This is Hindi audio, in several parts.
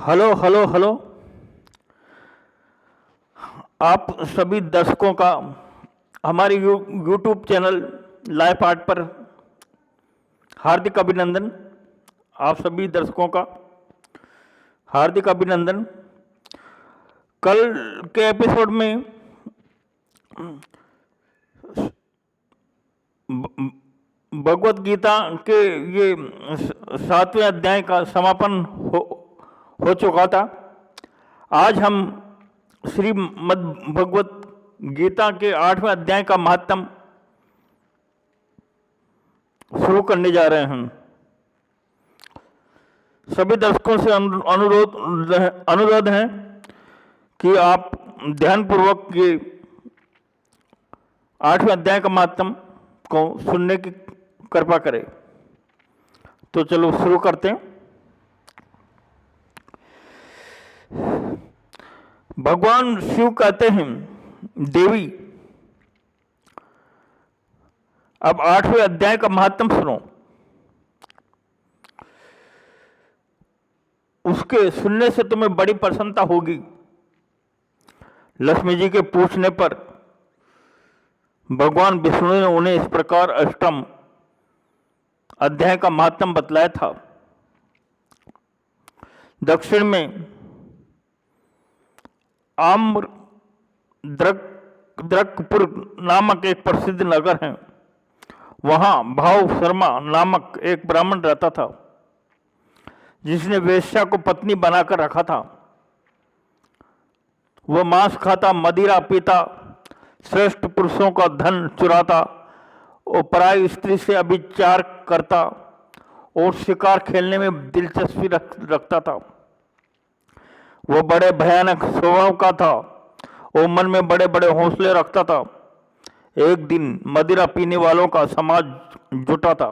Hello hello hello. आप सभी दर्शकों का हमारे यूट्यूब चैनल लाइफ आर्ट पर हार्दिक अभिनंदन। आप सभी दर्शकों का हार्दिक अभिनंदन। कल के एपिसोड में भगवत गीता के ये 7वें अध्याय का समापन हो चुका था। आज हम श्रीमद् भगवत गीता के 8वें अध्याय का महात्म शुरू करने जा रहे हैं। सभी दर्शकों से अनुरोध है कि आप ध्यानपूर्वक ये 8वें अध्याय का महात्म को सुनने की कृपा करें। तो चलो शुरू करते हैं। भगवान शिव कहते हैं, देवी अब 8वें अध्याय का महात्म सुनो। उसके सुनने से तुम्हें बड़ी प्रसन्नता होगी। लक्ष्मी जी के पूछने पर भगवान विष्णु ने उन्हें इस प्रकार अष्टम अध्याय का महात्म बतलाया था। दक्षिण में आम्र द्रकपुर नामक एक प्रसिद्ध नगर है। वहां भाव शर्मा नामक एक ब्राह्मण रहता था, जिसने वेश्या को पत्नी बनाकर रखा था। वह मांस खाता, मदिरा पीता, श्रेष्ठ पुरुषों का धन चुराता और पराई स्त्री से अभिचार करता और शिकार खेलने में दिलचस्पी रखता था। वह बड़े भयानक स्वभाव का था और मन में बड़े बड़े हौसले रखता था। एक दिन मदिरा पीने वालों का समाज जुटा था।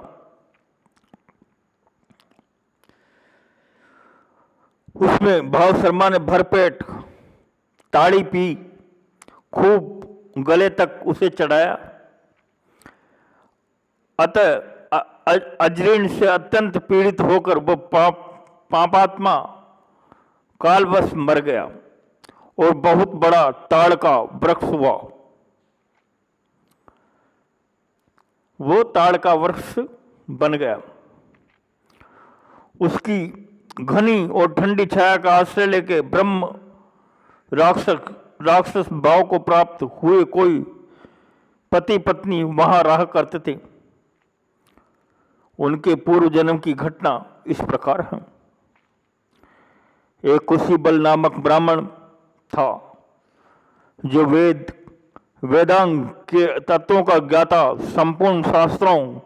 उसमें भाव शर्मा ने भरपेट ताड़ी पी, खूब गले तक उसे चढ़ाया। अतः अजीर्ण से अत्यंत पीड़ित होकर वह पापात्मा कालवश मर गया और बहुत बड़ा ताड़ का वृक्ष हुआ। वो ताड़ का वृक्ष बन गया। उसकी घनी और ठंडी छाया का आश्रय लेके ब्रह्म राक्षस भाव को प्राप्त हुए कोई पति पत्नी वहां रहा करते थे। उनके पूर्व जन्म की घटना इस प्रकार है। एक कुशीबल नामक ब्राह्मण था, जो वेदांग के तत्वों का ज्ञाता, संपूर्ण शास्त्रों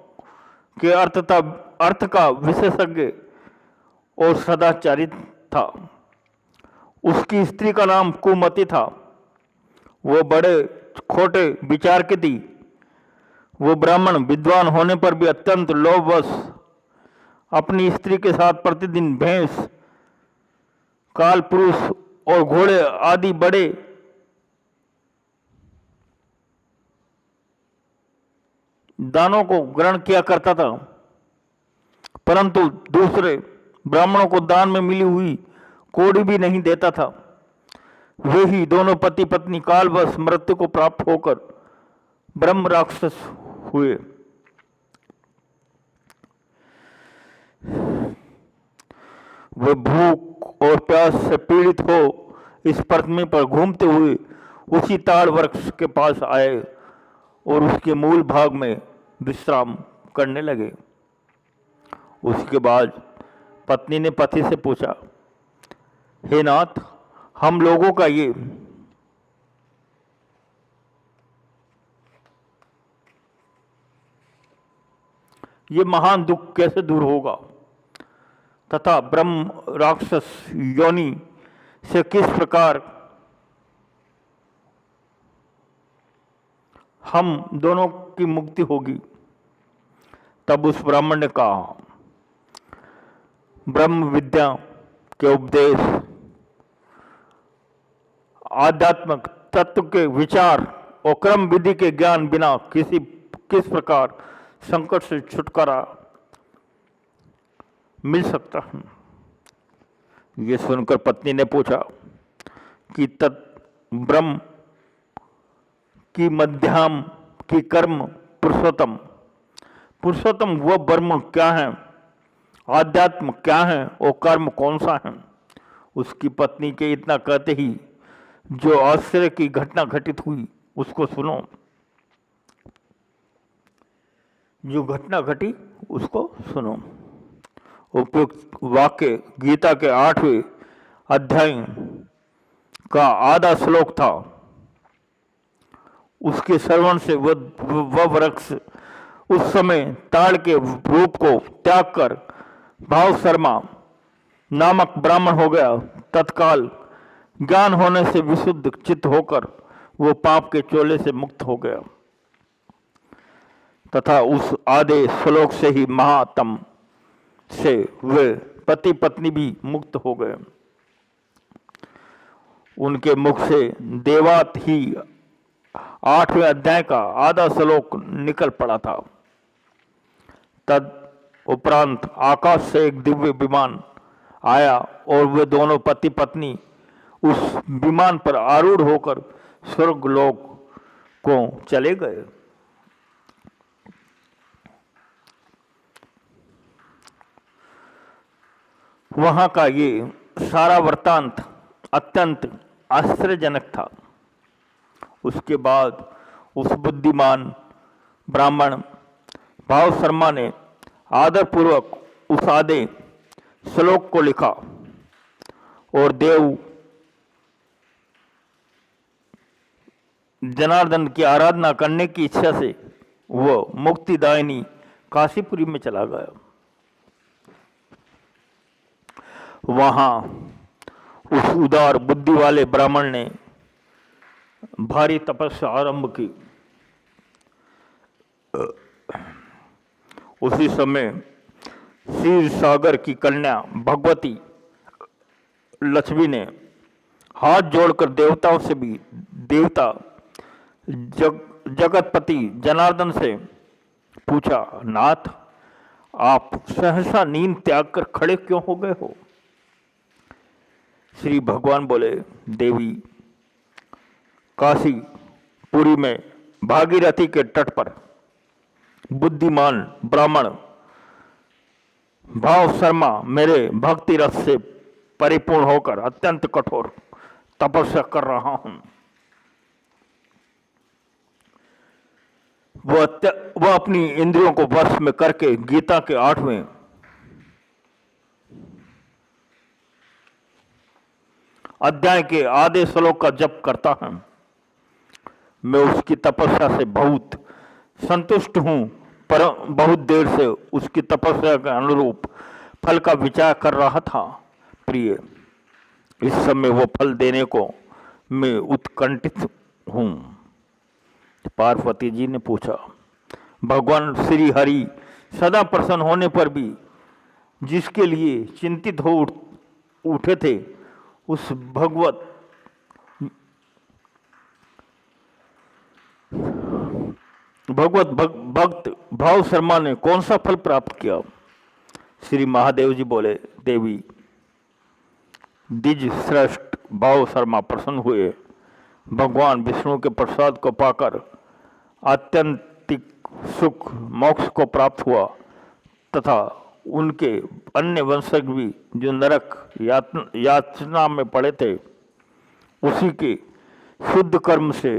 के अर्थ का विशेषज्ञ और सदाचारी था। उसकी स्त्री का नाम कुमति था। वो बड़े खोटे विचार की थी। वो ब्राह्मण विद्वान होने पर भी अत्यंत लोभवश अपनी स्त्री के साथ प्रतिदिन भैंस, काल पुरुष और घोड़े आदि बड़े दानों को ग्रहण किया करता था, परंतु दूसरे ब्राह्मणों को दान में मिली हुई कोड़ी भी नहीं देता था। वे ही दोनों पति पत्नी कालवश मृत्यु को प्राप्त होकर ब्रह्म राक्षस हुए। वे भूख और प्यास से पीड़ित हो इस पृथ्वी पर घूमते हुए उसी ताड़ वृक्ष के पास आए और उसके मूल भाग में विश्राम करने लगे। उसके बाद पत्नी ने पति से पूछा, हे नाथ, हम लोगों का ये महान दुख कैसे दूर होगा तथा ब्रह्म राक्षस योनि से किस प्रकार हम दोनों की मुक्ति होगी। तब उस ब्राह्मण ने कहा, ब्रह्म विद्या के उपदेश, आध्यात्मिक तत्व के विचार और क्रम विधि के ज्ञान बिना किस प्रकार संकट से छुटकारा मिल सकता है। ये सुनकर पत्नी ने पूछा कि तत् ब्रह्म की मध्याम की कर्म पुरुषोत्तम, पुरुषोत्तम वह ब्रह्म क्या है, आध्यात्म क्या है और कर्म कौन सा है। उसकी पत्नी के इतना कहते ही जो आश्चर्य की घटना घटित हुई उसको सुनो। जो घटना घटी उसको सुनो। उपयुक्त वाक्य गीता के 8वें अध्याय का आधा श्लोक था। उसके श्रवण से वह वृक्ष उस समय ताड़ के रूप को त्याग कर भाव शर्मा नामक ब्राह्मण हो गया। तत्काल ज्ञान होने से विशुद्ध चित्त होकर वो पाप के चोले से मुक्त हो गया तथा उस आधे श्लोक से ही महात्म से वे पति पत्नी भी मुक्त हो गए। उनके मुख से देवात ही 8वें अध्याय का आधा श्लोक निकल पड़ा था। तद उपरांत आकाश से एक दिव्य विमान आया और वे दोनों पति पत्नी उस विमान पर आरूढ़ होकर स्वर्गलोक को चले गए। वहां का ये सारा वृत्तांत अत्यंत आश्चर्यजनक था। उसके बाद उस बुद्धिमान ब्राह्मण भाव शर्मा ने आदरपूर्वक उस आधे श्लोक को लिखा और देव जनार्दन की आराधना करने की इच्छा से वह मुक्तिदायिनी काशीपुरी में चला गया। वहां उस उदार बुद्धि वाले ब्राह्मण ने भारी तपस्या आरंभ की। उसी समय क्षीर सागर की कन्या भगवती लक्ष्मी ने हाथ जोड़कर देवताओं से भी देवता जगतपति जनार्दन से पूछा, नाथ आप सहसा नींद त्याग कर खड़े क्यों हो गए हो। श्री भगवान बोले, देवी काशी पुरी में भागीरथी के तट पर बुद्धिमान ब्राह्मण भाव शर्मा मेरे भक्ति रस से परिपूर्ण होकर अत्यंत कठोर तपस्या कर रहा हूं। वह अपनी इंद्रियों को वश में करके गीता के 8वें अध्याय के आधे श्लोक का जप करता है। मैं उसकी तपस्या से बहुत संतुष्ट हूं, पर बहुत देर से उसकी तपस्या के अनुरूप फल का विचार कर रहा था। प्रिय, इस समय वो फल देने को मैं उत्कंठित हूं। पार्वती जी ने पूछा, भगवान श्री हरि सदा प्रसन्न होने पर भी जिसके लिए चिंतित हो उठे थे उस भगवत भक्त भाव शर्मा ने कौन सा फल प्राप्त किया। श्री महादेव जी बोले, देवी द्विज श्रेष्ठ भाव शर्मा प्रसन्न हुए। भगवान विष्णु के प्रसाद को पाकर आत्यंतिक सुख मोक्ष को प्राप्त हुआ तथा उनके अन्य वंशज भी जो नरक यातना में पड़े थे उसी के शुद्ध कर्म से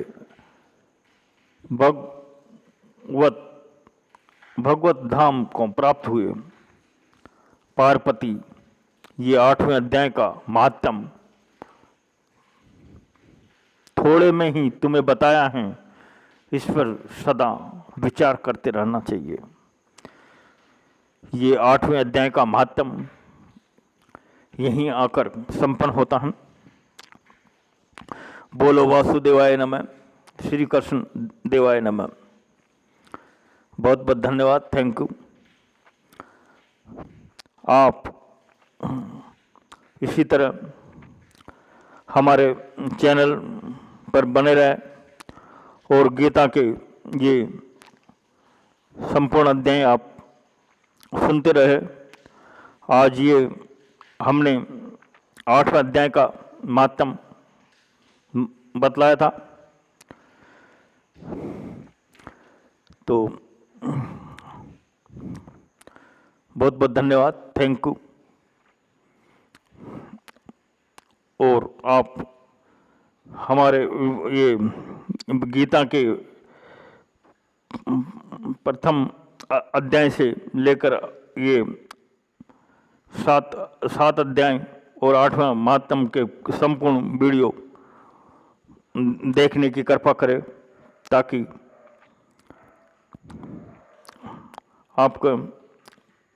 भगवत धाम को प्राप्त हुए। पार्वती, ये 8वें अध्याय का महात्म थोड़े में ही तुम्हें बताया है, इस पर सदा विचार करते रहना चाहिए। ये 8वें अध्याय का महात्म यहीं आकर संपन्न होता है। बोलो वासुदेवाय नमः, श्री कृष्ण देवाय नमः। बहुत बहुत धन्यवाद, थैंक यू। आप इसी तरह हमारे चैनल पर बने रहे और गीता के ये संपूर्ण अध्याय आप सुनते रहे। आज ये हमने 8वें अध्याय का महात्म बतलाया था। तो बहुत बहुत धन्यवाद, थैंक यू। और आप हमारे ये गीता के प्रथम अध्याय से लेकर ये सात अध्याय और 8वां महात्म के संपूर्ण वीडियो देखने की कृपा करें, ताकि आपका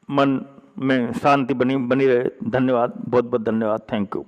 मन में शांति बनी रहे। धन्यवाद, बहुत बहुत धन्यवाद, थैंक यू।